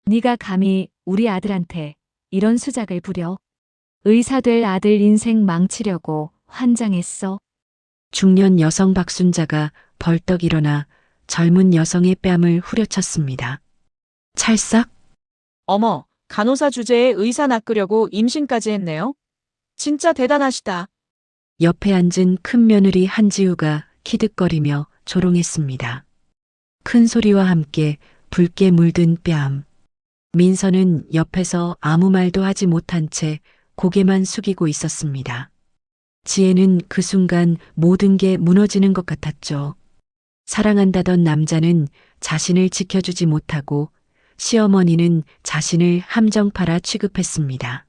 네가 감히 우리 아들한테 이런 수작을 부려? 의사 될 아들 인생 망치려고 환장했어. 중년 여성 박순자가 벌떡 일어나 젊은 여성의 뺨을 후려쳤습니다. 찰싹? 어머, 간호사 주제에 의사 낚으려고 임신까지 했네요. 진짜 대단하시다. 옆에 앉은 큰 며느리 한지우가 키득거리며 조롱했습니다. 큰 소리와 함께 붉게 물든 뺨. 민서는 옆에서 아무 말도 하지 못한 채 고개만 숙이고 있었습니다. 지혜는 그 순간 모든 게 무너지는 것 같았죠. 사랑한다던 남자는 자신을 지켜주지 못하고 시어머니는 자신을 함정팔아 취급했습니다.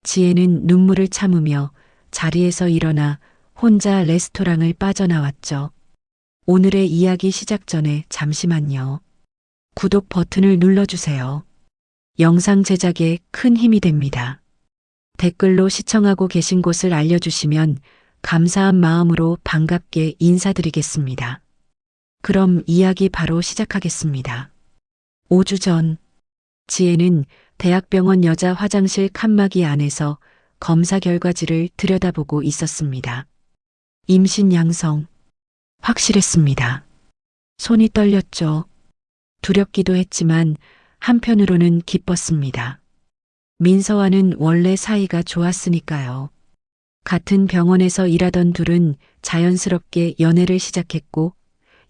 지혜는 눈물을 참으며 자리에서 일어나 혼자 레스토랑을 빠져나왔죠. 오늘의 이야기 시작 전에 잠시만요. 구독 버튼을 눌러주세요. 영상 제작에 큰 힘이 됩니다. 댓글로 시청하고 계신 곳을 알려주시면 감사한 마음으로 반갑게 인사드리겠습니다. 그럼 이야기 바로 시작하겠습니다. 5주 전, 지혜는 대학병원 여자 화장실 칸막이 안에서 검사 결과지를 들여다보고 있었습니다. 임신 양성. 확실했습니다. 손이 떨렸죠. 두렵기도 했지만 한편으로는 기뻤습니다. 민서와는 원래 사이가 좋았으니까요. 같은 병원에서 일하던 둘은 자연스럽게 연애를 시작했고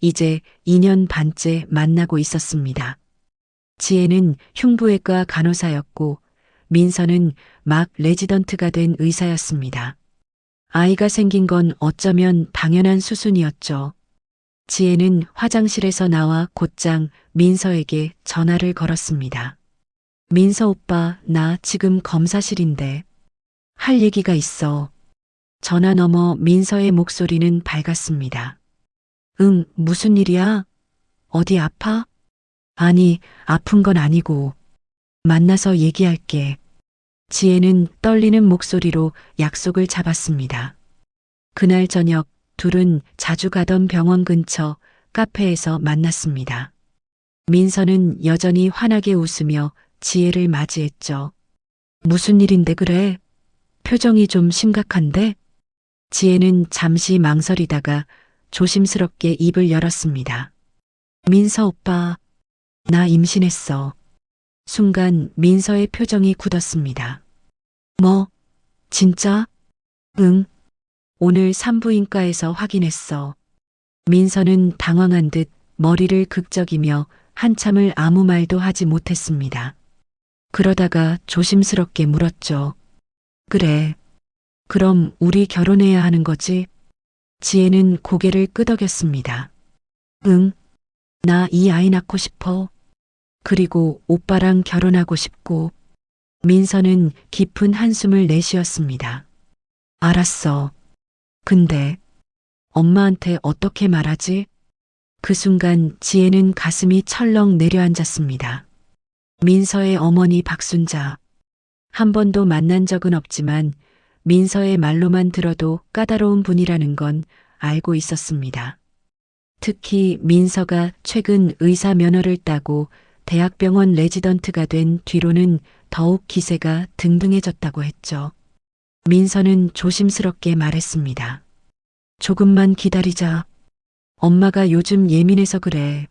이제 2년 반째 만나고 있었습니다. 지혜는 흉부외과 간호사였고 민서는 막 레지던트가 된 의사였습니다. 아이가 생긴 건 어쩌면 당연한 수순이었죠. 지혜는 화장실에서 나와 곧장 민서에게 전화를 걸었습니다. 민서 오빠, 나 지금 검사실인데 할 얘기가 있어. 전화 너머 민서의 목소리는 밝았습니다. 응, 무슨 일이야? 어디 아파? 아니, 아픈 건 아니고. 만나서 얘기할게. 지혜는 떨리는 목소리로 약속을 잡았습니다. 그날 저녁 둘은 자주 가던 병원 근처 카페에서 만났습니다. 민서는 여전히 환하게 웃으며 지혜를 맞이했죠. 무슨 일인데 그래? 표정이 좀 심각한데? 지혜는 잠시 망설이다가 조심스럽게 입을 열었습니다. 민서 오빠, 나 임신했어. 순간 민서의 표정이 굳었습니다. 뭐? 진짜? 응. 오늘 산부인과에서 확인했어. 민서는 당황한 듯 머리를 극적이며 한참을 아무 말도 하지 못했습니다. 그러다가 조심스럽게 물었죠. 그래. 그럼 우리 결혼해야 하는 거지? 지혜는 고개를 끄덕였습니다. 응. 나 이 아이 낳고 싶어. 그리고 오빠랑 결혼하고 싶고. 민서는 깊은 한숨을 내쉬었습니다. 알았어. 근데 엄마한테 어떻게 말하지? 그 순간 지혜는 가슴이 철렁 내려앉았습니다. 민서의 어머니 박순자. 한 번도 만난 적은 없지만 민서의 말로만 들어도 까다로운 분이라는 건 알고 있었습니다. 특히 민서가 최근 의사 면허를 따고 대학병원 레지던트가 된 뒤로는 더욱 기세가 등등해졌다고 했죠. 민서는 조심스럽게 말했습니다. 조금만 기다리자. 엄마가 요즘 예민해서 그래.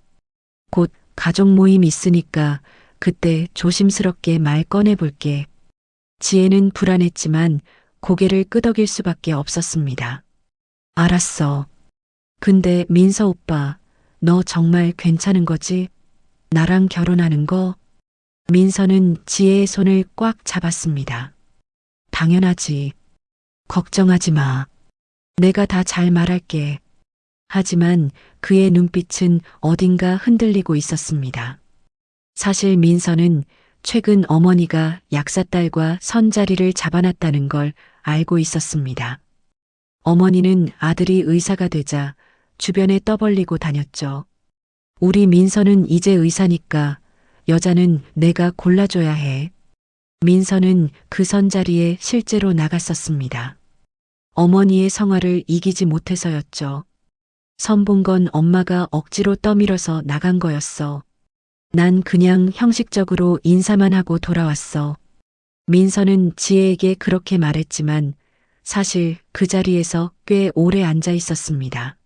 곧 가족 모임 있으니까 그때 조심스럽게 말 꺼내볼게. 지혜는 불안했지만 고개를 끄덕일 수밖에 없었습니다. 알았어. 근데 민서 오빠, 너 정말 괜찮은 거지? 나랑 결혼하는 거? 민서는 지혜의 손을 꽉 잡았습니다. 당연하지. 걱정하지 마. 내가 다 잘 말할게. 하지만 그의 눈빛은 어딘가 흔들리고 있었습니다. 사실 민서는 최근 어머니가 약사딸과 선자리를 잡아놨다는 걸 알고 있었습니다. 어머니는 아들이 의사가 되자 주변에 떠벌리고 다녔죠. 우리 민서는 이제 의사니까 여자는 내가 골라줘야 해. 민서는 그 선자리에 실제로 나갔었습니다. 어머니의 성화를 이기지 못해서였죠. 선본 건 엄마가 억지로 떠밀어서 나간 거였어. 난 그냥 형식적으로 인사만 하고 돌아왔어. 민서는 지혜에게 그렇게 말했지만 사실 그 자리에서 꽤 오래 앉아 있었습니다.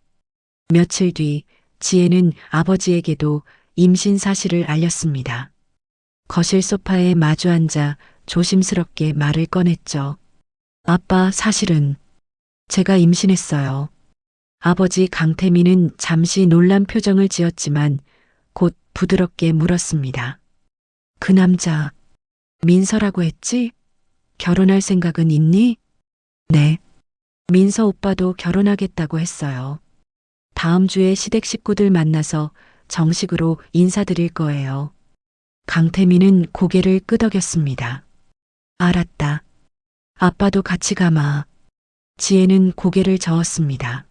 며칠 뒤 지혜는 아버지에게도 임신 사실을 알렸습니다. 거실 소파에 마주 앉아 조심스럽게 말을 꺼냈죠. 아빠, 사실은 제가 임신했어요. 아버지 강태민은 잠시 놀란 표정을 지었지만 곧 부드럽게 물었습니다. 그 남자, 민서라고 했지? 결혼할 생각은 있니? 네. 민서 오빠도 결혼하겠다고 했어요. 다음 주에 시댁 식구들 만나서 정식으로 인사드릴 거예요. 강태민은 고개를 끄덕였습니다. 알았다. 아빠도 같이 가마. 지혜는 고개를 저었습니다.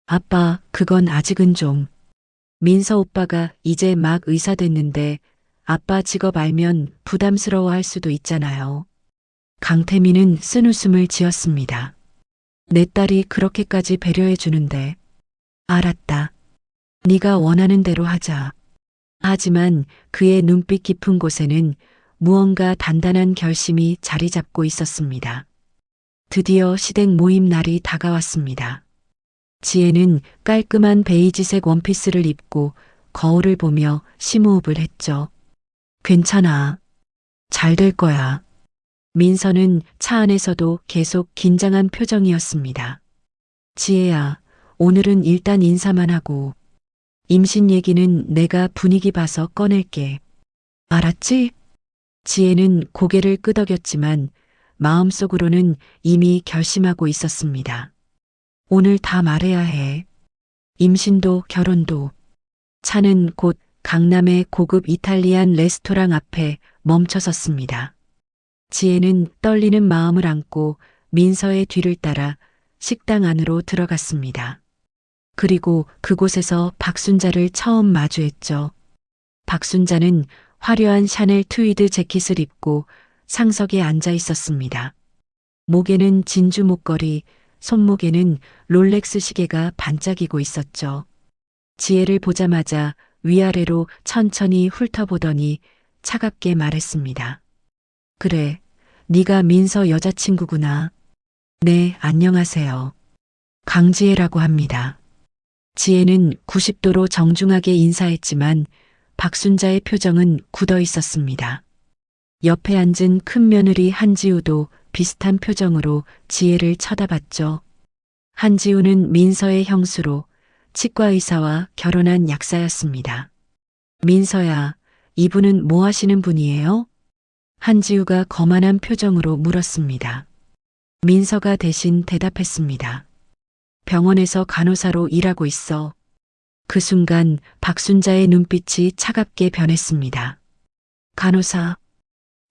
아빠, 그건 아직은 좀. 민서 오빠가 이제 막 의사 됐는데 아빠 직업 알면 부담스러워할 수도 있잖아요. 강태민은 쓴웃음을 지었습니다. 내 딸이 그렇게까지 배려해 주는데. 알았다. 네가 원하는 대로 하자. 하지만 그의 눈빛 깊은 곳에는 무언가 단단한 결심이 자리 잡고 있었습니다. 드디어 시댁 모임 날이 다가왔습니다. 지혜는 깔끔한 베이지색 원피스를 입고 거울을 보며 심호흡을 했죠. 괜찮아. 잘 될 거야. 민서는 차 안에서도 계속 긴장한 표정이었습니다. 지혜야, 오늘은 일단 인사만 하고 임신 얘기는 내가 분위기 봐서 꺼낼게. 알았지? 지혜는 고개를 끄덕였지만 마음속으로는 이미 결심하고 있었습니다. 오늘 다 말해야 해. 임신도 결혼도. 차는 곧 강남의 고급 이탈리안 레스토랑 앞에 멈춰섰습니다. 지혜는 떨리는 마음을 안고 민서의 뒤를 따라 식당 안으로 들어갔습니다. 그리고 그곳에서 박순자를 처음 마주했죠. 박순자는 화려한 샤넬 트위드 재킷을 입고 상석에 앉아 있었습니다. 목에는 진주 목걸이, 손목에는 롤렉스 시계가 반짝이고 있었죠. 지혜를 보자마자 위아래로 천천히 훑어보더니 차갑게 말했습니다. 그래, 네가 민서 여자친구구나. 네, 안녕하세요. 강지혜라고 합니다. 지혜는 90도로 정중하게 인사했지만 박순자의 표정은 굳어 있었습니다. 옆에 앉은 큰 며느리 한지우도 비슷한 표정으로 지혜를 쳐다봤죠. 한지우는 민서의 형수로 치과의사와 결혼한 약사였습니다. 민서야, 이분은 뭐 하시는 분이에요? 한지우가 거만한 표정으로 물었습니다. 민서가 대신 대답했습니다. 병원에서 간호사로 일하고 있어. 그 순간 박순자의 눈빛이 차갑게 변했습니다. 간호사?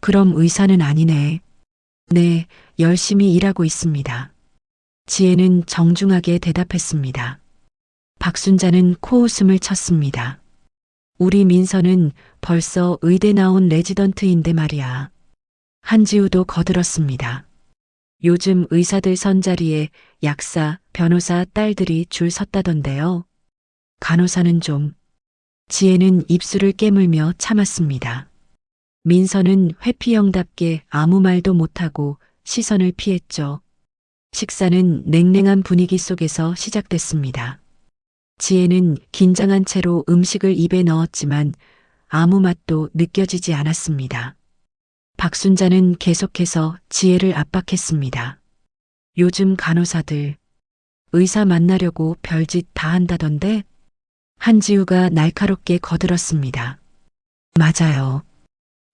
그럼 의사는 아니네. 네, 열심히 일하고 있습니다. 지혜는 정중하게 대답했습니다. 박순자는 코웃음을 쳤습니다. 우리 민서는 벌써 의대 나온 레지던트인데 말이야. 한지우도 거들었습니다. 요즘 의사들 선자리에 약사, 변호사 딸들이 줄 섰다던데요. 간호사는 좀. 지혜는 입술을 깨물며 참았습니다. 민서는 회피형답게 아무 말도 못하고 시선을 피했죠. 식사는 냉랭한 분위기 속에서 시작됐습니다. 지혜는 긴장한 채로 음식을 입에 넣었지만 아무 맛도 느껴지지 않았습니다. 박순자는 계속해서 지혜를 압박했습니다. 요즘 간호사들 의사 만나려고 별짓 다 한다던데? 한지우가 날카롭게 거들었습니다. 맞아요.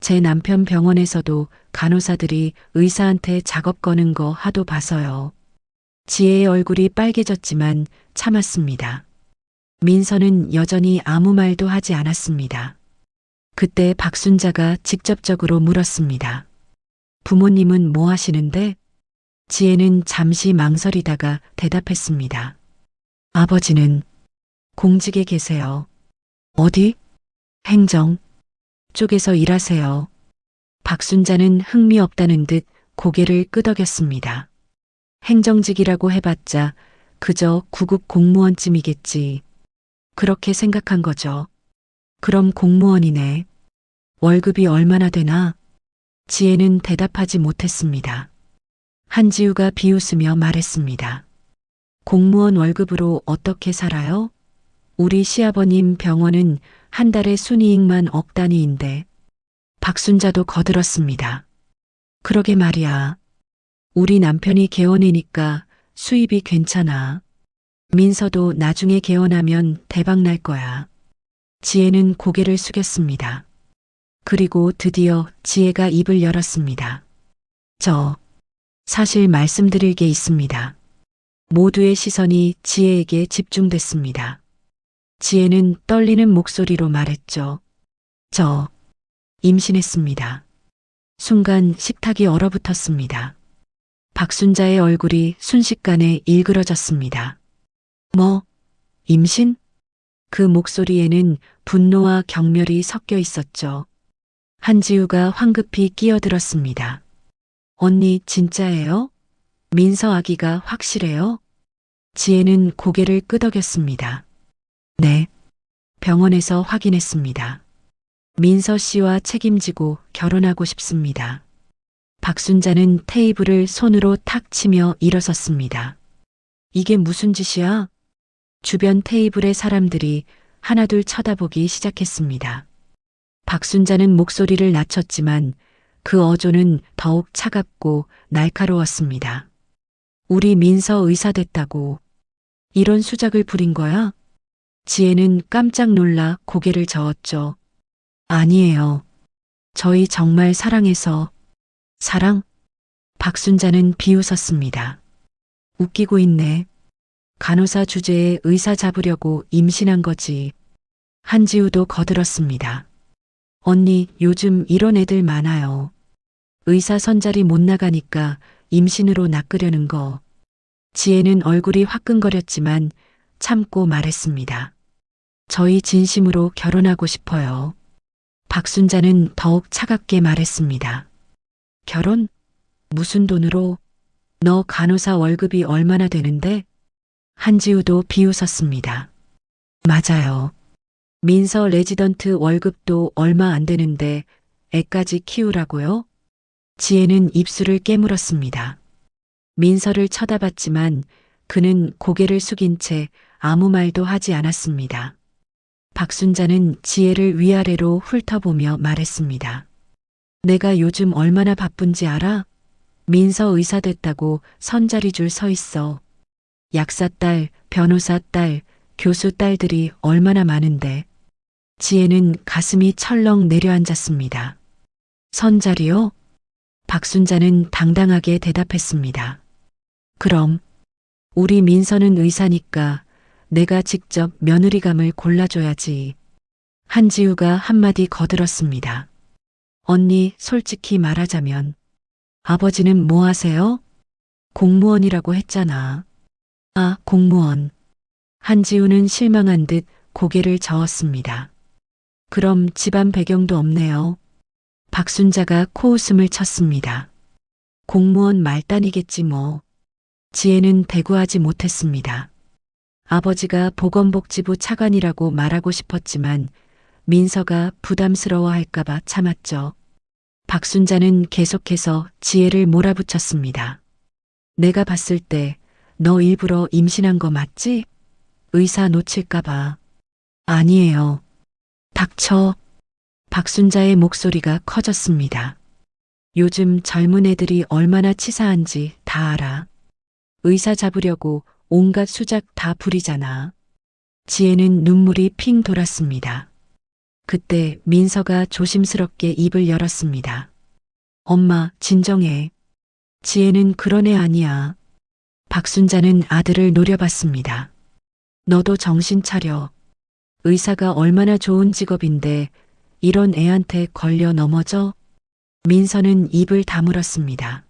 제 남편 병원에서도 간호사들이 의사한테 작업 거는 거 하도 봐서요. 지혜의 얼굴이 빨개졌지만 참았습니다. 민서는 여전히 아무 말도 하지 않았습니다. 그때 박순자가 직접적으로 물었습니다. 부모님은 뭐 하시는데? 지혜는 잠시 망설이다가 대답했습니다. 아버지는 공직에 계세요. 어디? 행정 쪽에서 일하세요. 박순자는 흥미 없다는 듯 고개를 끄덕였습니다. 행정직이라고 해봤자 그저 구급 공무원쯤이겠지. 그렇게 생각한 거죠. 그럼 공무원이네. 월급이 얼마나 되나? 지혜는 대답하지 못했습니다. 한지우가 비웃으며 말했습니다. 공무원 월급으로 어떻게 살아요? 우리 시아버님 병원은 한 달에 순이익만 억 단위인데. 박순자도 거들었습니다. 그러게 말이야. 우리 남편이 개원이니까 수입이 괜찮아. 민서도 나중에 개원하면 대박 날 거야. 지혜는 고개를 숙였습니다. 그리고 드디어 지혜가 입을 열었습니다. 저, 사실 말씀드릴 게 있습니다. 모두의 시선이 지혜에게 집중됐습니다. 지혜는 떨리는 목소리로 말했죠. 저, 임신했습니다. 순간 식탁이 얼어붙었습니다. 박순자의 얼굴이 순식간에 일그러졌습니다. 뭐, 임신? 그 목소리에는 분노와 경멸이 섞여 있었죠. 한지우가 황급히 끼어들었습니다. 언니 진짜예요? 민서 아기가 확실해요? 지혜는 고개를 끄덕였습니다. 네. 병원에서 확인했습니다. 민서 씨와 책임지고 결혼하고 싶습니다. 박순자는 테이블을 손으로 탁 치며 일어섰습니다. 이게 무슨 짓이야? 주변 테이블의 사람들이 하나둘 쳐다보기 시작했습니다. 박순자는 목소리를 낮췄지만 그 어조는 더욱 차갑고 날카로웠습니다. 우리 민서 의사 됐다고 이런 수작을 부린 거야? 지혜는 깜짝 놀라 고개를 저었죠. 아니에요. 저희 정말 사랑해서. 사랑? 박순자는 비웃었습니다. 웃기고 있네. 간호사 주제에 의사 잡으려고 임신한 거지. 한지우도 거들었습니다. 언니, 요즘 이런 애들 많아요. 의사 선자리 못 나가니까 임신으로 낚으려는 거. 지혜는 얼굴이 화끈거렸지만 참고 말했습니다. 저희 진심으로 결혼하고 싶어요. 박순자는 더욱 차갑게 말했습니다. 결혼? 무슨 돈으로? 너 간호사 월급이 얼마나 되는데? 한지우도 비웃었습니다. 맞아요. 민서 레지던트 월급도 얼마 안 되는데 애까지 키우라고요? 지혜는 입술을 깨물었습니다. 민서를 쳐다봤지만 그는 고개를 숙인 채 아무 말도 하지 않았습니다. 박순자는 지혜를 위아래로 훑어보며 말했습니다. 내가 요즘 얼마나 바쁜지 알아? 민서 의사 됐다고 선자리 줄 서 있어. 약사 딸, 변호사 딸, 교수 딸들이 얼마나 많은데. 지혜는 가슴이 철렁 내려앉았습니다. 선자리요? 박순자는 당당하게 대답했습니다. 그럼 우리 민서는 의사니까 내가 직접 며느리감을 골라줘야지. 한지우가 한마디 거들었습니다. 언니, 솔직히 말하자면 아버지는 뭐 하세요? 공무원이라고 했잖아. 아, 공무원. 한지우는 실망한 듯 고개를 저었습니다. 그럼 집안 배경도 없네요. 박순자가 코웃음을 쳤습니다. 공무원 말단이겠지 뭐. 지혜는 대꾸하지 못했습니다. 아버지가 보건복지부 차관이라고 말하고 싶었지만 민서가 부담스러워할까봐 참았죠. 박순자는 계속해서 지혜를 몰아붙였습니다. 내가 봤을 때 너 일부러 임신한 거 맞지? 의사 놓칠까봐. 아니에요. 닥쳐. 박순자의 목소리가 커졌습니다. 요즘 젊은 애들이 얼마나 치사한지 다 알아. 의사 잡으려고 온갖 수작 다 부리잖아. 지혜는 눈물이 핑 돌았습니다. 그때 민서가 조심스럽게 입을 열었습니다. 엄마, 진정해. 지혜는 그런 애 아니야. 박순자는 아들을 노려봤습니다. 너도 정신 차려. 의사가 얼마나 좋은 직업인데 이런 애한테 걸려 넘어져? 민서는 입을 다물었습니다.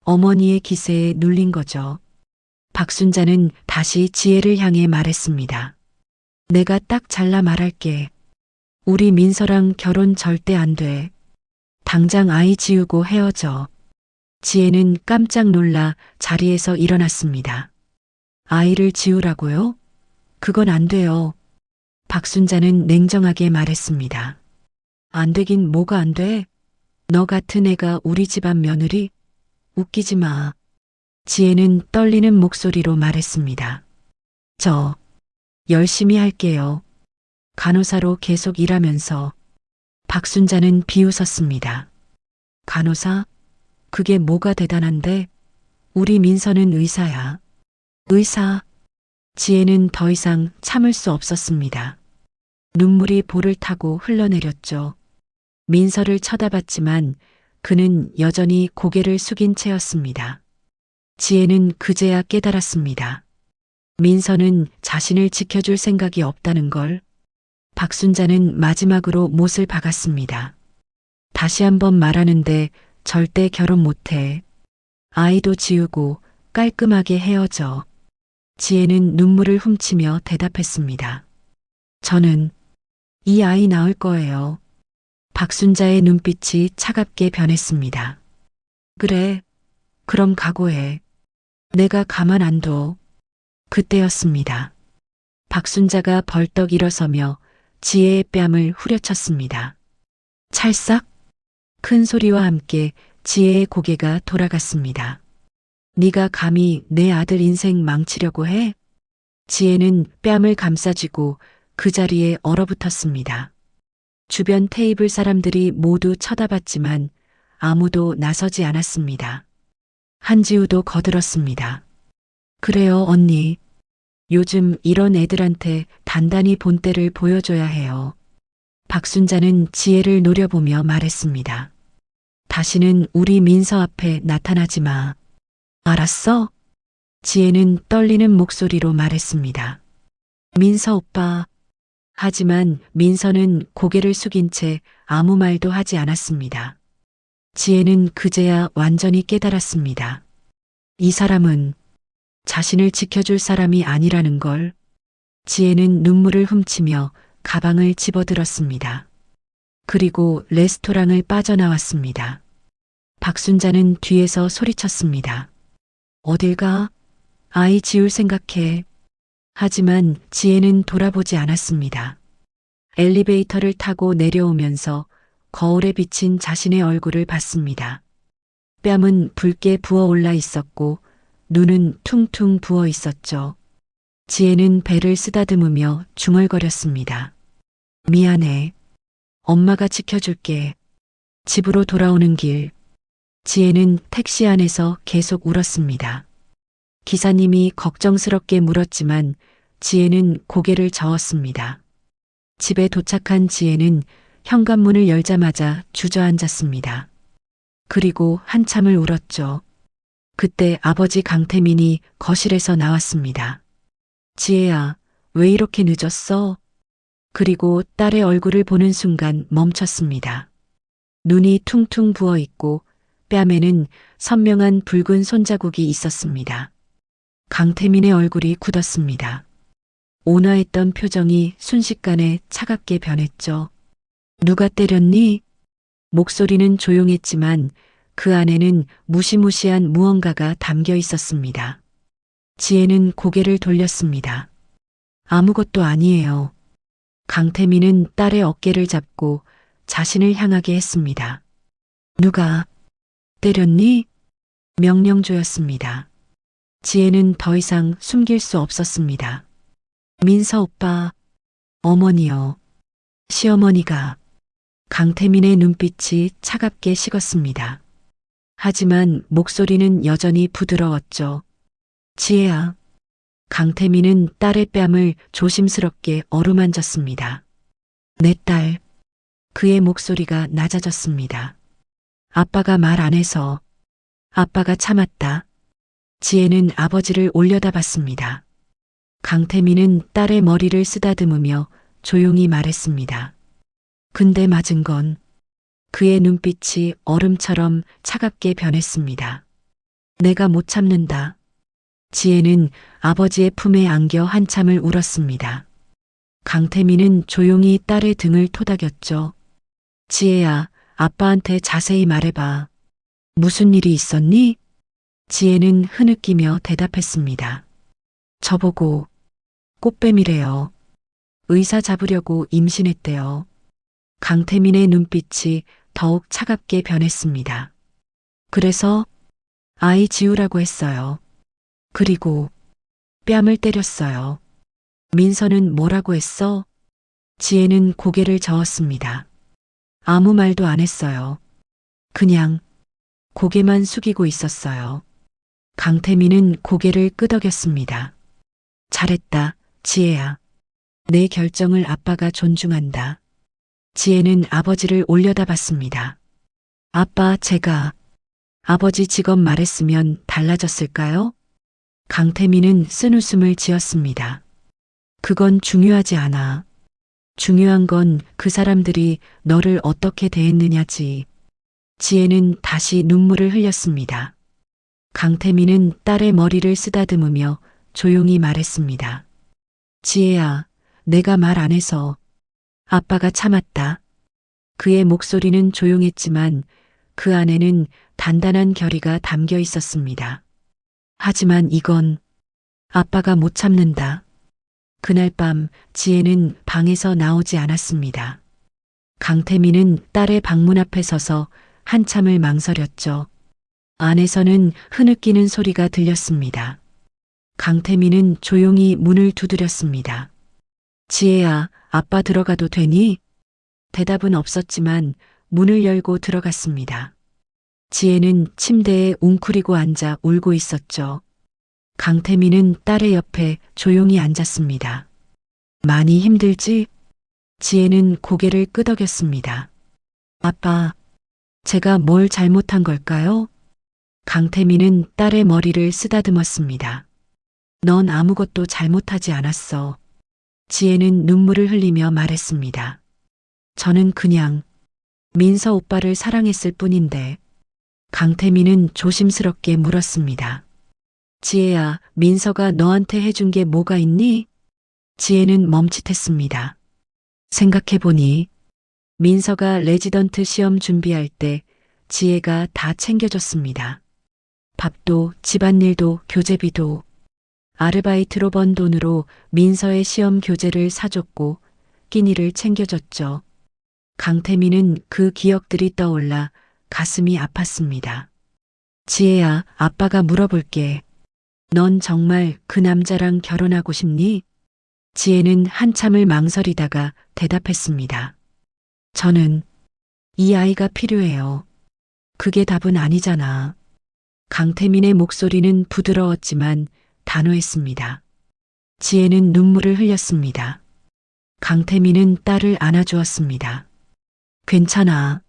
어머니의 기세에 눌린 거죠. 박순자는 다시 지혜를 향해 말했습니다. 내가 딱 잘라 말할게. 우리 민서랑 결혼 절대 안 돼. 당장 아이 지우고 헤어져. 지혜는 깜짝 놀라 자리에서 일어났습니다. 아이를 지우라고요? 그건 안 돼요. 박순자는 냉정하게 말했습니다. 안 되긴 뭐가 안 돼? 너 같은 애가 우리 집안 며느리? 웃기지 마. 지혜는 떨리는 목소리로 말했습니다. 저 열심히 할게요. 간호사로 계속 일하면서. 박순자는 비웃었습니다. 간호사? 그게 뭐가 대단한데? 우리 민서는 의사야. 의사? 지혜는 더 이상 참을 수 없었습니다. 눈물이 볼을 타고 흘러내렸죠. 민서를 쳐다봤지만 그는 여전히 고개를 숙인 채였습니다. 지혜는 그제야 깨달았습니다. 민서는 자신을 지켜줄 생각이 없다는 걸. 박순자는 마지막으로 못을 박았습니다. 다시 한번 말하는데 절대 결혼 못해. 아이도 지우고 깔끔하게 헤어져. 지혜는 눈물을 훔치며 대답했습니다. 저는 이 아이 낳을 거예요. 박순자의 눈빛이 차갑게 변했습니다. 그래, 그럼 각오해. 내가 가만 안 둬. 그때였습니다. 박순자가 벌떡 일어서며 지혜의 뺨을 후려쳤습니다. 찰싹! 큰 소리와 함께 지혜의 고개가 돌아갔습니다. 네가 감히 내 아들 인생 망치려고 해? 지혜는 뺨을 감싸쥐고 그 자리에 얼어붙었습니다. 주변 테이블 사람들이 모두 쳐다봤지만 아무도 나서지 않았습니다. 한지우도 거들었습니다. 그래요, 언니. 요즘 이런 애들한테 단단히 본때를 보여줘야 해요. 박순자는 지혜를 노려보며 말했습니다. 다시는 우리 민서 앞에 나타나지 마. 알았어? 지혜는 떨리는 목소리로 말했습니다. 민서 오빠. 하지만 민서는 고개를 숙인 채 아무 말도 하지 않았습니다. 지혜는 그제야 완전히 깨달았습니다. 이 사람은 자신을 지켜줄 사람이 아니라는 걸. 지혜는 눈물을 훔치며 가방을 집어들었습니다. 그리고 레스토랑을 빠져나왔습니다. 박순자는 뒤에서 소리쳤습니다. 어딜 가? 아이 지울 생각해. 하지만 지혜는 돌아보지 않았습니다. 엘리베이터를 타고 내려오면서 거울에 비친 자신의 얼굴을 봤습니다. 뺨은 붉게 부어올라 있었고 눈은 퉁퉁 부어 있었죠. 지혜는 배를 쓰다듬으며 중얼거렸습니다. 미안해. 엄마가 지켜줄게. 집으로 돌아오는 길. 지혜는 택시 안에서 계속 울었습니다. 기사님이 걱정스럽게 물었지만 지혜는 고개를 저었습니다. 집에 도착한 지혜는 현관문을 열자마자 주저앉았습니다. 그리고 한참을 울었죠. 그때 아버지 강태민이 거실에서 나왔습니다. 지혜야, 왜 이렇게 늦었어? 그리고 딸의 얼굴을 보는 순간 멈췄습니다. 눈이 퉁퉁 부어 있고 뺨에는 선명한 붉은 손자국이 있었습니다. 강태민의 얼굴이 굳었습니다. 온화했던 표정이 순식간에 차갑게 변했죠. 누가 때렸니? 목소리는 조용했지만 그 안에는 무시무시한 무언가가 담겨 있었습니다. 지혜는 고개를 돌렸습니다. 아무것도 아니에요. 강태민은 딸의 어깨를 잡고 자신을 향하게 했습니다. 누가 때렸니? 명령조였습니다. 지혜는 더 이상 숨길 수 없었습니다. 민서 오빠, 어머니요. 시어머니가. 강태민의 눈빛이 차갑게 식었습니다. 하지만 목소리는 여전히 부드러웠죠. 지혜야. 강태민은 딸의 뺨을 조심스럽게 어루만졌습니다. 내 딸. 그의 목소리가 낮아졌습니다. 아빠가 말 안 해서. 아빠가 참았다. 지혜는 아버지를 올려다봤습니다. 강태민은 딸의 머리를 쓰다듬으며 조용히 말했습니다. 근데 맞은 건. 그의 눈빛이 얼음처럼 차갑게 변했습니다. 내가 못 참는다. 지혜는 아버지의 품에 안겨 한참을 울었습니다. 강태민은 조용히 딸의 등을 토닥였죠. 지혜야, 아빠한테 자세히 말해봐. 무슨 일이 있었니? 지혜는 흐느끼며 대답했습니다. 저보고 꽃뱀이래요. 의사 잡으려고 임신했대요. 강태민의 눈빛이 더욱 차갑게 변했습니다. 그래서 아이 지우라고 했어요. 그리고 뺨을 때렸어요. 민서는 뭐라고 했어? 지혜는 고개를 저었습니다. 아무 말도 안 했어요. 그냥 고개만 숙이고 있었어요. 강태민은 고개를 끄덕였습니다. 잘했다, 지혜야. 내 결정을 아빠가 존중한다. 지혜는 아버지를 올려다봤습니다. 아빠, 제가 아버지 직업 말했으면 달라졌을까요? 강태민은 쓴웃음을 지었습니다. 그건 중요하지 않아. 중요한 건 그 사람들이 너를 어떻게 대했느냐지. 지혜는 다시 눈물을 흘렸습니다. 강태민은 딸의 머리를 쓰다듬으며 조용히 말했습니다. 지혜야, 내가 말 안 해서 아빠가 참았다. 그의 목소리는 조용했지만 그 안에는 단단한 결의가 담겨 있었습니다. 하지만 이건 아빠가 못 참는다. 그날 밤 지혜는 방에서 나오지 않았습니다. 강태민은 딸의 방문 앞에 서서 한참을 망설였죠. 안에서는 흐느끼는 소리가 들렸습니다. 강태민은 조용히 문을 두드렸습니다. 지혜야, 아빠 들어가도 되니? 대답은 없었지만 문을 열고 들어갔습니다. 지혜는 침대에 웅크리고 앉아 울고 있었죠. 강태민은 딸의 옆에 조용히 앉았습니다. 많이 힘들지? 지혜는 고개를 끄덕였습니다. 아빠, 제가 뭘 잘못한 걸까요? 강태민은 딸의 머리를 쓰다듬었습니다. 넌 아무것도 잘못하지 않았어. 지혜는 눈물을 흘리며 말했습니다. 저는 그냥 민서 오빠를 사랑했을 뿐인데. 강태민은 조심스럽게 물었습니다. 지혜야, 민서가 너한테 해준 게 뭐가 있니? 지혜는 멈칫했습니다. 생각해보니 민서가 레지던트 시험 준비할 때 지혜가 다 챙겨줬습니다. 밥도 집안일도 교재비도 아르바이트로 번 돈으로 민서의 시험 교재를 사줬고 끼니를 챙겨줬죠. 강태민은 그 기억들이 떠올라 가슴이 아팠습니다. 지혜야, 아빠가 물어볼게. 넌 정말 그 남자랑 결혼하고 싶니? 지혜는 한참을 망설이다가 대답했습니다. 저는 이 아이가 필요해요. 그게 답은 아니잖아. 강태민의 목소리는 부드러웠지만 단호했습니다. 지혜는 눈물을 흘렸습니다. 강태민은 딸을 안아주었습니다. 괜찮아.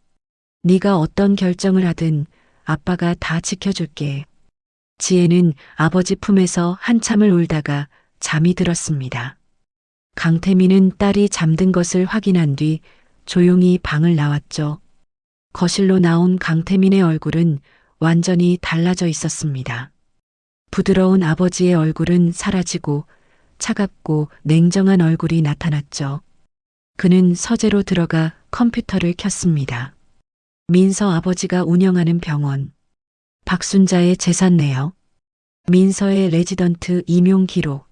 네가 어떤 결정을 하든 아빠가 다 지켜줄게. 지혜는 아버지 품에서 한참을 울다가 잠이 들었습니다. 강태민은 딸이 잠든 것을 확인한 뒤 조용히 방을 나왔죠. 거실로 나온 강태민의 얼굴은 완전히 달라져 있었습니다. 부드러운 아버지의 얼굴은 사라지고 차갑고 냉정한 얼굴이 나타났죠. 그는 서재로 들어가 컴퓨터를 켰습니다. 민서 아버지가 운영하는 병원. 박순자의 재산 내역. 민서의 레지던트 임용 기록.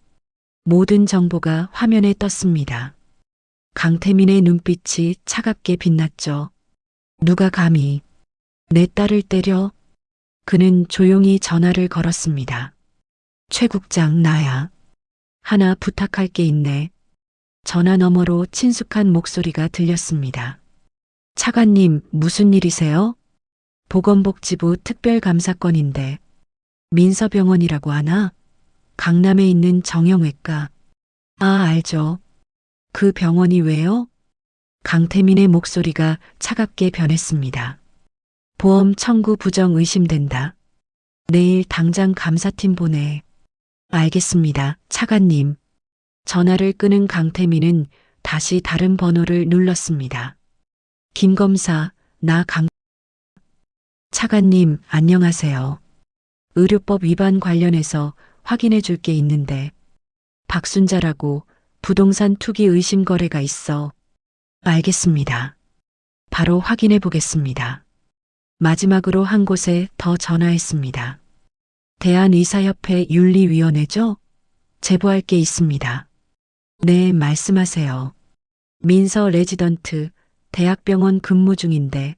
모든 정보가 화면에 떴습니다. 강태민의 눈빛이 차갑게 빛났죠. 누가 감히 내 딸을 때려? 그는 조용히 전화를 걸었습니다. 최 국장, 나야. 하나 부탁할 게 있네. 전화 너머로 친숙한 목소리가 들렸습니다. 차관님, 무슨 일이세요? 보건복지부 특별감사건인데. 민서병원이라고 하나? 강남에 있는 정형외과. 아, 알죠. 그 병원이 왜요? 강태민의 목소리가 차갑게 변했습니다. 보험 청구 부정 의심된다. 내일 당장 감사팀 보내. 알겠습니다, 차관님. 전화를 끄는 강태민은 다시 다른 번호를 눌렀습니다. 김 검사, 나 차관님, 안녕하세요. 의료법 위반 관련해서 확인해 줄 게 있는데 박순자라고 부동산 투기 의심 거래가 있어. 알겠습니다. 바로 확인해 보겠습니다. 마지막으로 한 곳에 더 전화했습니다. 대한의사협회 윤리위원회죠? 제보할 게 있습니다. 네, 말씀하세요. 민서 레지던트, 대학병원 근무 중인데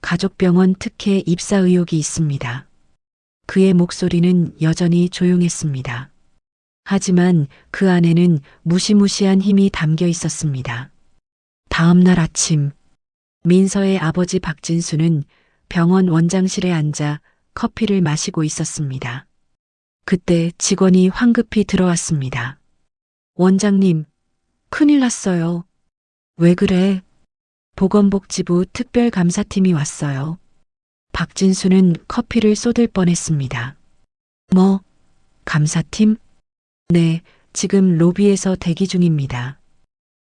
가족병원 특혜 입사 의혹이 있습니다. 그의 목소리는 여전히 조용했습니다. 하지만 그 안에는 무시무시한 힘이 담겨 있었습니다. 다음 날 아침, 민서의 아버지 박진수는 병원 원장실에 앉아 커피를 마시고 있었습니다. 그때 직원이 황급히 들어왔습니다. 원장님, 큰일 났어요. 왜 그래? 보건복지부 특별감사팀이 왔어요. 박진수는 커피를 쏟을 뻔했습니다. 뭐, 감사팀? 네, 지금 로비에서 대기 중입니다.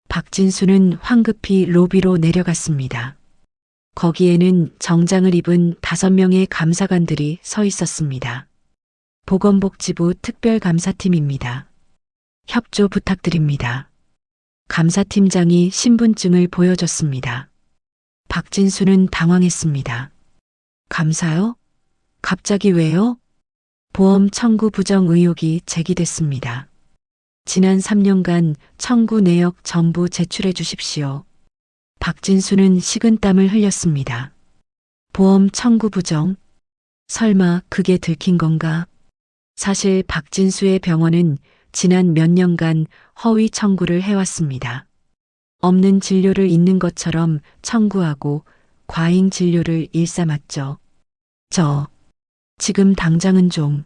박진수는 황급히 로비로 내려갔습니다. 거기에는 정장을 입은 5명의 감사관들이 서 있었습니다. 보건복지부 특별감사팀입니다. 협조 부탁드립니다. 감사팀장이 신분증을 보여줬습니다. 박진수는 당황했습니다. 감사요? 갑자기 왜요? 보험 청구 부정 의혹이 제기됐습니다. 지난 3년간 청구 내역 전부 제출해 주십시오. 박진수는 식은땀을 흘렸습니다. 보험 청구 부정? 설마 그게 들킨 건가? 사실 박진수의 병원은 지난 몇 년간 허위 청구를 해왔습니다. 없는 진료를 있는 것처럼 청구하고 과잉 진료를 일삼았죠. 지금 당장은 좀.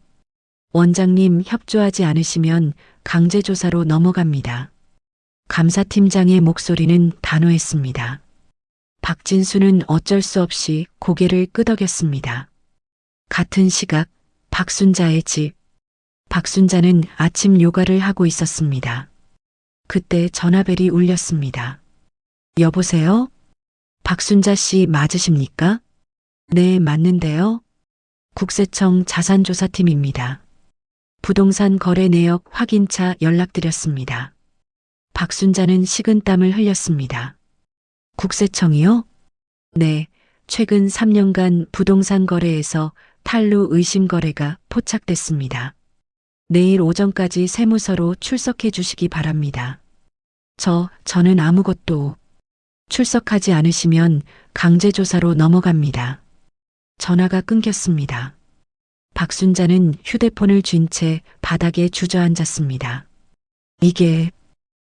원장님 협조하지 않으시면 강제조사로 넘어갑니다. 감사팀장의 목소리는 단호했습니다. 박진수는 어쩔 수 없이 고개를 끄덕였습니다. 같은 시각 박순자의 집. 박순자는 아침 요가를 하고 있었습니다. 그때 전화벨이 울렸습니다. 여보세요? 박순자 씨 맞으십니까? 네, 맞는데요. 국세청 자산조사팀입니다. 부동산 거래 내역 확인차 연락드렸습니다. 박순자는 식은땀을 흘렸습니다. 국세청이요? 네, 최근 3년간 부동산 거래에서 탈루 의심 거래가 포착됐습니다. 내일 오전까지 세무서로 출석해 주시기 바랍니다. 저는 아무것도 출석하지 않으시면 강제조사로 넘어갑니다. 전화가 끊겼습니다. 박순자는 휴대폰을 쥔 채 바닥에 주저앉았습니다. 이게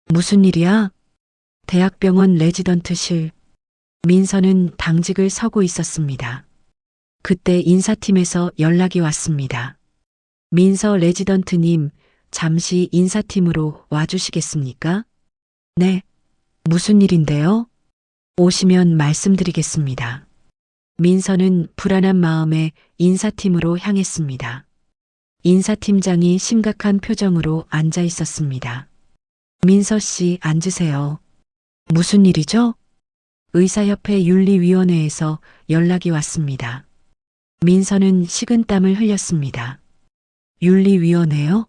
무슨 일이야? 대학병원 레지던트실. 민서는 당직을 서고 있었습니다. 그때 인사팀에서 연락이 왔습니다. 민서 레지던트님, 잠시 인사팀으로 와주시겠습니까? 네. 무슨 일인데요? 오시면 말씀드리겠습니다. 민서는 불안한 마음에 인사팀으로 향했습니다. 인사팀장이 심각한 표정으로 앉아 있었습니다. 민서 씨 앉으세요. 무슨 일이죠? 의사협회 윤리위원회에서 연락이 왔습니다. 민서는 식은땀을 흘렸습니다. 윤리위원회요?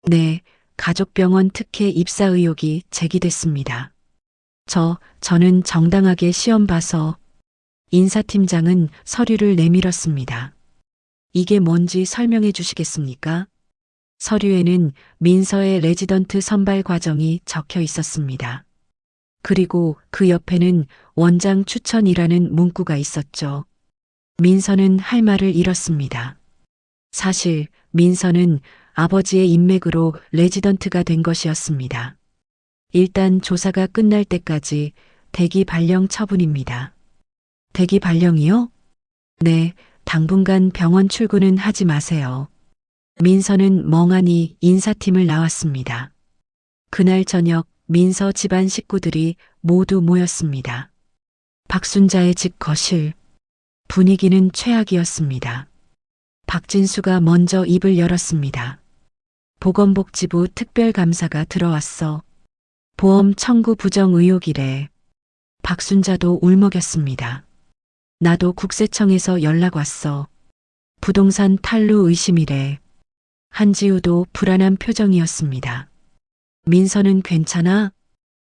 네, 가족병원 특혜 입사 의혹이 제기됐습니다. 저는 정당하게 시험 봐서. 인사팀장은 서류를 내밀었습니다. 이게 뭔지 설명해 주시겠습니까? 서류에는 민서의 레지던트 선발 과정이 적혀 있었습니다. 그리고 그 옆에는 원장 추천이라는 문구가 있었죠. 민서는 할 말을 잃었습니다. 사실 민서는 아버지의 인맥으로 레지던트가 된 것이었습니다. 일단 조사가 끝날 때까지 대기 발령 처분입니다. 대기 발령이요? 네, 당분간 병원 출근은 하지 마세요. 민서는 멍하니 인사팀을 나왔습니다. 그날 저녁 민서 집안 식구들이 모두 모였습니다. 박순자의 집 거실. 분위기는 최악이었습니다. 박진수가 먼저 입을 열었습니다. 보건복지부 특별감사가 들어왔어. 보험 청구 부정 의혹이래. 박순자도 울먹였습니다. 나도 국세청에서 연락 왔어. 부동산 탈루 의심이래. 한지우도 불안한 표정이었습니다. 민서는 괜찮아?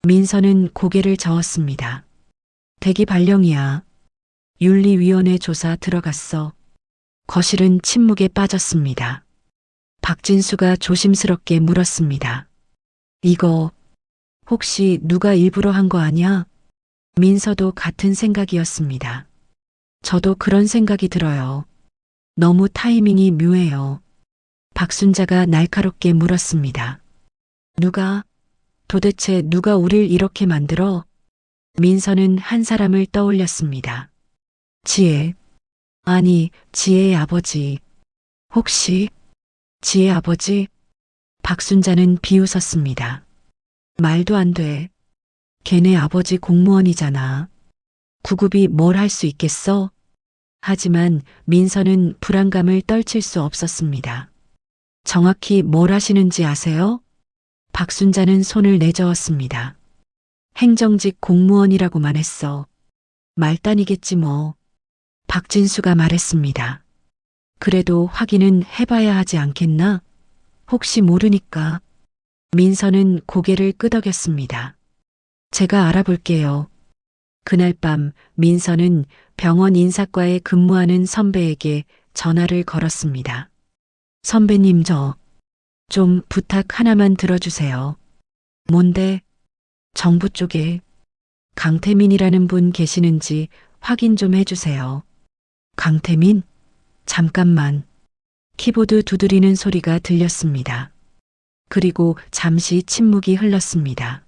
민서는 고개를 저었습니다. 대기 발령이야. 윤리위원회 조사 들어갔어. 거실은 침묵에 빠졌습니다. 박진수가 조심스럽게 물었습니다. 이거 혹시 누가 일부러 한 거 아니야? 민서도 같은 생각이었습니다. 저도 그런 생각이 들어요. 너무 타이밍이 묘해요. 박순자가 날카롭게 물었습니다. 도대체 누가 우릴 이렇게 만들어? 민서는 한 사람을 떠올렸습니다. 지혜. 아니, 지혜의 아버지. 혹시 지혜 아버지? 박순자는 비웃었습니다. 말도 안 돼. 걔네 아버지 공무원이잖아. 구급이 뭘 할 수 있겠어? 하지만 민서는 불안감을 떨칠 수 없었습니다. 정확히 뭘 하시는지 아세요? 박순자는 손을 내저었습니다. 행정직 공무원이라고만 했어. 말단이겠지 뭐. 박진수가 말했습니다. 그래도 확인은 해봐야 하지 않겠나? 혹시 모르니까. 민서는 고개를 끄덕였습니다. 제가 알아볼게요. 그날 밤 민서는 병원 인사과에 근무하는 선배에게 전화를 걸었습니다. 선배님, 좀 부탁 하나만 들어주세요. 뭔데? 정부 쪽에 강태민이라는 분 계시는지 확인 좀 해주세요. 강태민? 잠깐만. 키보드 두드리는 소리가 들렸습니다. 그리고 잠시 침묵이 흘렀습니다.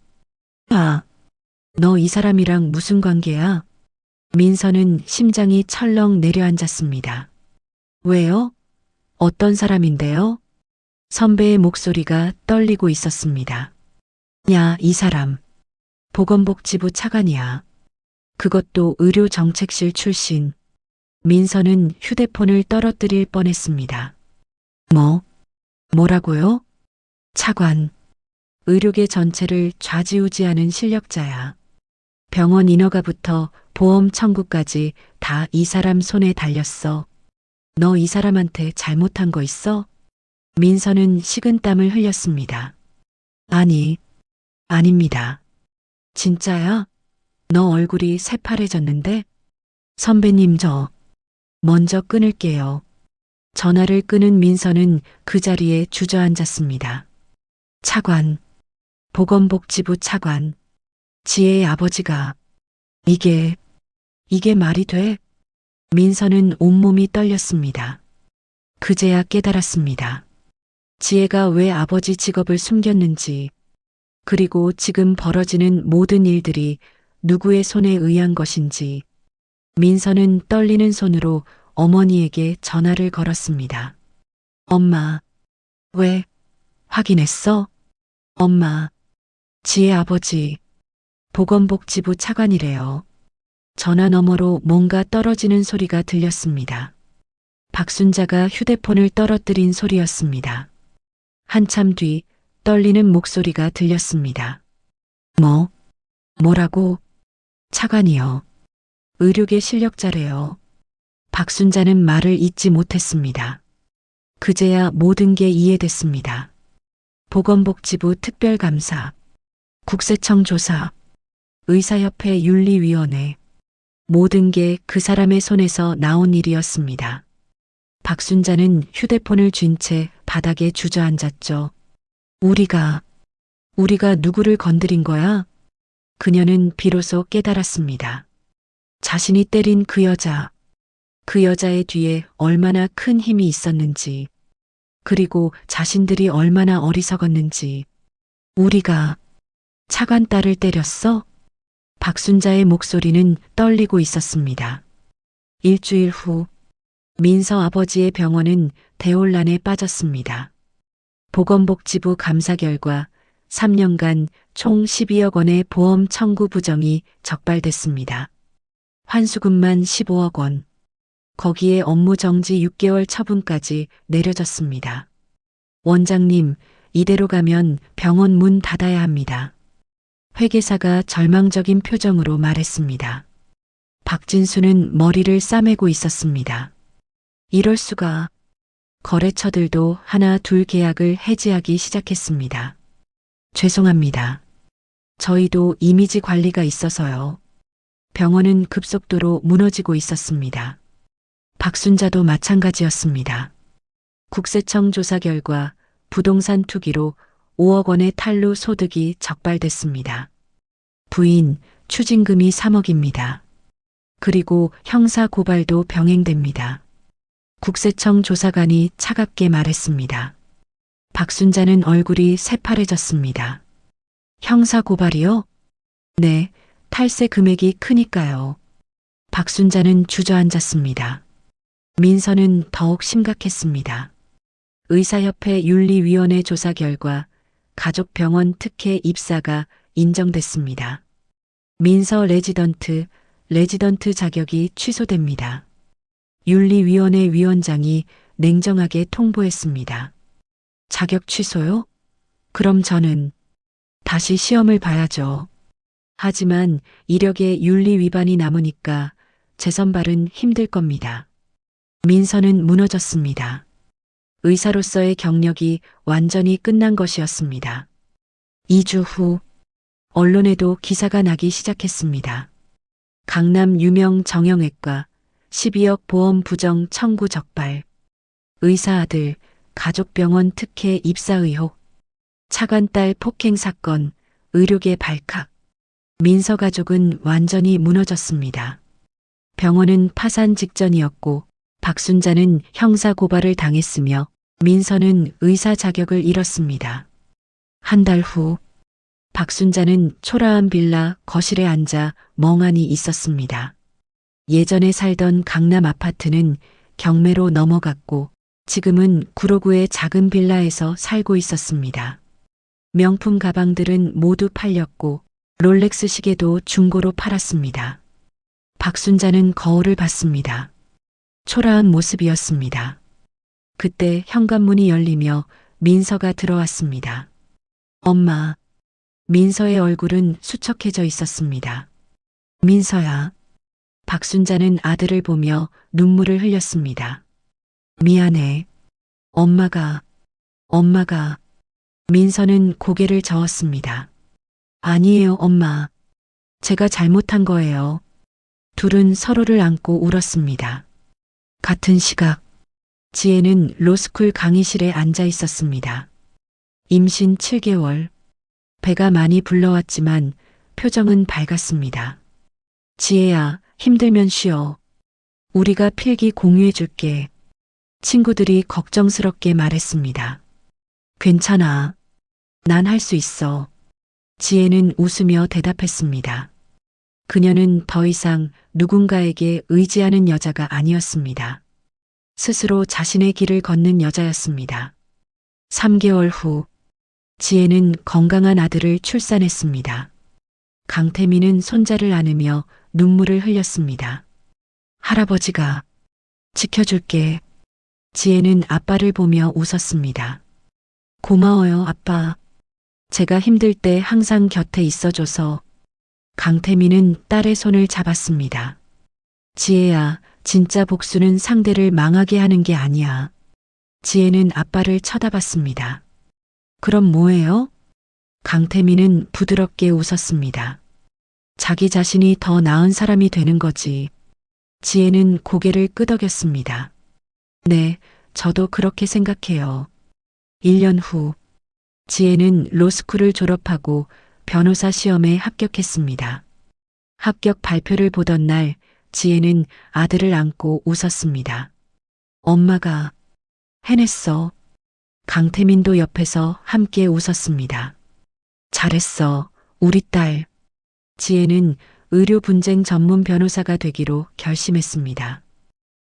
너 이 사람이랑 무슨 관계야? 민서는 심장이 철렁 내려앉았습니다. 왜요? 어떤 사람인데요? 선배의 목소리가 떨리고 있었습니다. 야, 이 사람. 보건복지부 차관이야. 그것도 의료정책실 출신. 민서는 휴대폰을 떨어뜨릴 뻔했습니다. 뭐라고요? 차관. 의료계 전체를 좌지우지하는 실력자야. 병원 인허가부터 보험 청구까지 다 이 사람 손에 달렸어. 너 이 사람한테 잘못한 거 있어? 민서는 식은땀을 흘렸습니다. 아닙니다. 진짜야? 너 얼굴이 새파래졌는데? 선배님, 먼저 끊을게요. 전화를 끊은 민서는 그 자리에 주저앉았습니다. 차관. 보건복지부 차관. 지혜의 아버지가. 이게 말이 돼? 민서는 온몸이 떨렸습니다. 그제야 깨달았습니다. 지혜가 왜 아버지 직업을 숨겼는지, 그리고 지금 벌어지는 모든 일들이 누구의 손에 의한 것인지. 민서는 떨리는 손으로 어머니에게 전화를 걸었습니다. 엄마, 왜? 확인했어? 엄마, 지혜 아버지, 보건복지부 차관이래요. 전화 너머로 뭔가 떨어지는 소리가 들렸습니다. 박순자가 휴대폰을 떨어뜨린 소리였습니다. 한참 뒤 떨리는 목소리가 들렸습니다. 뭐라고? 차관이요. 의료계 실력자래요. 박순자는 말을 잇지 못했습니다. 그제야 모든 게 이해됐습니다. 보건복지부 특별감사, 국세청 조사, 의사협회 윤리위원회, 모든 게 그 사람의 손에서 나온 일이었습니다. 박순자는 휴대폰을 쥔 채 바닥에 주저앉았죠. 우리가 누구를 건드린 거야? 그녀는 비로소 깨달았습니다. 자신이 때린 그 여자의 뒤에 얼마나 큰 힘이 있었는지, 그리고 자신들이 얼마나 어리석었는지. 우리가 차관 딸을 때렸어? 박순자의 목소리는 떨리고 있었습니다. 일주일 후 민서 아버지의 병원은 대혼란에 빠졌습니다. 보건복지부 감사 결과 3년간 총 12억 원의 보험 청구 부정이 적발됐습니다. 환수금만 15억 원. 거기에 업무 정지 6개월 처분까지 내려졌습니다. 원장님, 이대로 가면 병원 문 닫아야 합니다. 회계사가 절망적인 표정으로 말했습니다. 박진수는 머리를 싸매고 있었습니다. 이럴 수가. 거래처들도 하나 둘 계약을 해지하기 시작했습니다. 죄송합니다. 저희도 이미지 관리가 있어서요. 병원은 급속도로 무너지고 있었습니다. 박순자도 마찬가지였습니다. 국세청 조사 결과 부동산 투기로 5억 원의 탈루 소득이 적발됐습니다. 부인, 추징금이 3억입니다. 그리고 형사 고발도 병행됩니다. 국세청 조사관이 차갑게 말했습니다. 박순자는 얼굴이 새파래졌습니다. 형사 고발이요? 네, 탈세 금액이 크니까요. 박순자는 주저앉았습니다. 민서는 더욱 심각했습니다. 의사협회 윤리위원회 조사 결과 가족병원 특혜 입사가 인정됐습니다. 민서 레지던트 자격이 취소됩니다. 윤리위원회 위원장이 냉정하게 통보했습니다. 자격 취소요? 그럼 저는 다시 시험을 봐야죠. 하지만 이력에 윤리 위반이 남으니까 재선발은 힘들 겁니다. 민서는 무너졌습니다. 의사로서의 경력이 완전히 끝난 것이었습니다. 2주 후 언론에도 기사가 나기 시작했습니다. 강남 유명 정형외과 12억 보험 부정 청구 적발. 의사 아들 가족병원 특혜 입사 의혹. 차관딸 폭행 사건 의료계 발칵. 민서 가족은 완전히 무너졌습니다. 병원은 파산 직전이었고 박순자는 형사 고발을 당했으며 민서는 의사 자격을 잃었습니다. 한 달 후 박순자는 초라한 빌라 거실에 앉아 멍하니 있었습니다. 예전에 살던 강남 아파트는 경매로 넘어갔고 지금은 구로구의 작은 빌라에서 살고 있었습니다. 명품 가방들은 모두 팔렸고 롤렉스 시계도 중고로 팔았습니다. 박순자는 거울을 봤습니다. 초라한 모습이었습니다. 그때 현관문이 열리며 민서가 들어왔습니다. 엄마. 민서의 얼굴은 수척해져 있었습니다. 민서야. 박순자는 아들을 보며 눈물을 흘렸습니다. 미안해. 엄마가. 민서는 고개를 저었습니다. 아니에요, 엄마. 제가 잘못한 거예요. 둘은 서로를 안고 울었습니다. 같은 시각, 지혜는 로스쿨 강의실에 앉아 있었습니다. 임신 7개월. 배가 많이 불러왔지만 표정은 밝았습니다. 지혜야, 힘들면 쉬어. 우리가 필기 공유해 줄게. 친구들이 걱정스럽게 말했습니다. 괜찮아. 난 할 수 있어. 지혜는 웃으며 대답했습니다. 그녀는 더 이상 누군가에게 의지하는 여자가 아니었습니다. 스스로 자신의 길을 걷는 여자였습니다. 3개월 후, 지혜는 건강한 아들을 출산했습니다. 강태민은 손자를 안으며 눈물을 흘렸습니다. 할아버지가 지켜줄게. 지혜는 아빠를 보며 웃었습니다. 고마워요, 아빠. 제가 힘들 때 항상 곁에 있어줘서. 강태민은 딸의 손을 잡았습니다. 지혜야, 진짜 복수는 상대를 망하게 하는 게 아니야. 지혜는 아빠를 쳐다봤습니다. 그럼 뭐예요? 강태민은 부드럽게 웃었습니다. 자기 자신이 더 나은 사람이 되는 거지. 지혜는 고개를 끄덕였습니다. 네, 저도 그렇게 생각해요. 1년 후, 지혜는 로스쿨을 졸업하고 변호사 시험에 합격했습니다. 합격 발표를 보던 날, 지혜는 아들을 안고 웃었습니다. 엄마가 해냈어. 강태민도 옆에서 함께 웃었습니다. 잘했어, 우리 딸. 지혜는 의료 분쟁 전문 변호사가 되기로 결심했습니다.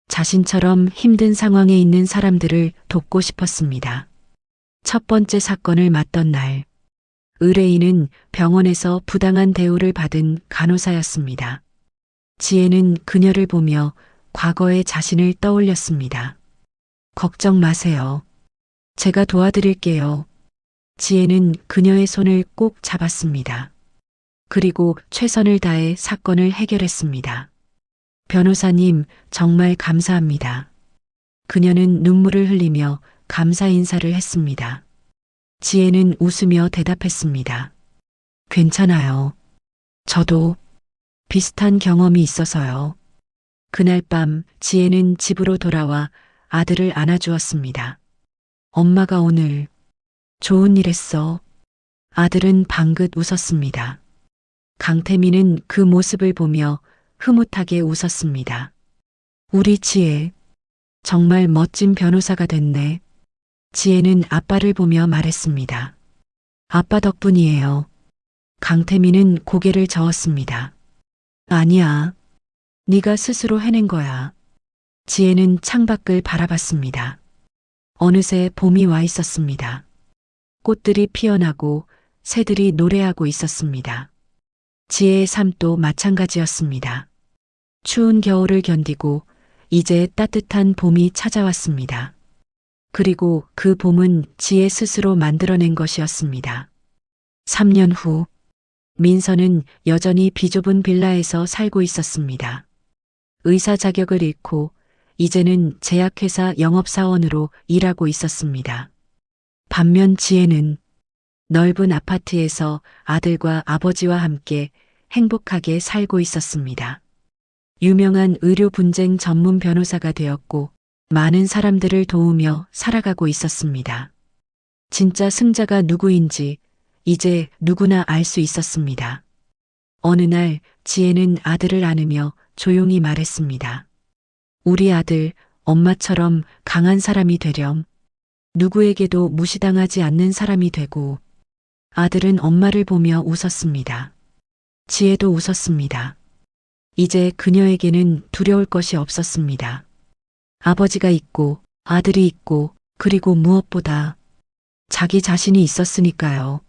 자신처럼 힘든 상황에 있는 사람들을 돕고 싶었습니다. 첫 번째 사건을 맡던 날, 의뢰인은 병원에서 부당한 대우를 받은 간호사였습니다. 지혜는 그녀를 보며 과거의 자신을 떠올렸습니다. 걱정 마세요. 제가 도와드릴게요. 지혜는 그녀의 손을 꼭 잡았습니다. 그리고 최선을 다해 사건을 해결했습니다. 변호사님, 정말 감사합니다. 그녀는 눈물을 흘리며 감사 인사를 했습니다. 지혜는 웃으며 대답했습니다. 괜찮아요. 저도 비슷한 경험이 있어서요. 그날 밤 지혜는 집으로 돌아와 아들을 안아주었습니다. 엄마가 오늘 좋은 일 했어. 아들은 방긋 웃었습니다. 강태민은 그 모습을 보며 흐뭇하게 웃었습니다. 우리 지혜, 정말 멋진 변호사가 됐네. 지혜는 아빠를 보며 말했습니다. 아빠 덕분이에요. 강태민은 고개를 저었습니다. 아니야. 네가 스스로 해낸 거야. 지혜는 창밖을 바라봤습니다. 어느새 봄이 와 있었습니다. 꽃들이 피어나고 새들이 노래하고 있었습니다. 지혜의 삶도 마찬가지였습니다. 추운 겨울을 견디고 이제 따뜻한 봄이 찾아왔습니다. 그리고 그 봄은 지혜 스스로 만들어낸 것이었습니다. 3년 후, 민서는 여전히 비좁은 빌라에서 살고 있었습니다. 의사 자격을 잃고 이제는 제약회사 영업사원으로 일하고 있었습니다. 반면 지혜는 넓은 아파트에서 아들과 아버지와 함께 행복하게 살고 있었습니다. 유명한 의료 분쟁 전문 변호사가 되었고 많은 사람들을 도우며 살아가고 있었습니다. 진짜 승자가 누구인지 이제 누구나 알 수 있었습니다. 어느 날 지혜는 아들을 안으며 조용히 말했습니다. 우리 아들, 엄마처럼 강한 사람이 되렴. 누구에게도 무시당하지 않는 사람이 되고. 아들은 엄마를 보며 웃었습니다. 지혜도 웃었습니다. 이제 그녀에게는 두려울 것이 없었습니다. 아버지가 있고 아들이 있고 그리고 무엇보다 자기 자신이 있었으니까요.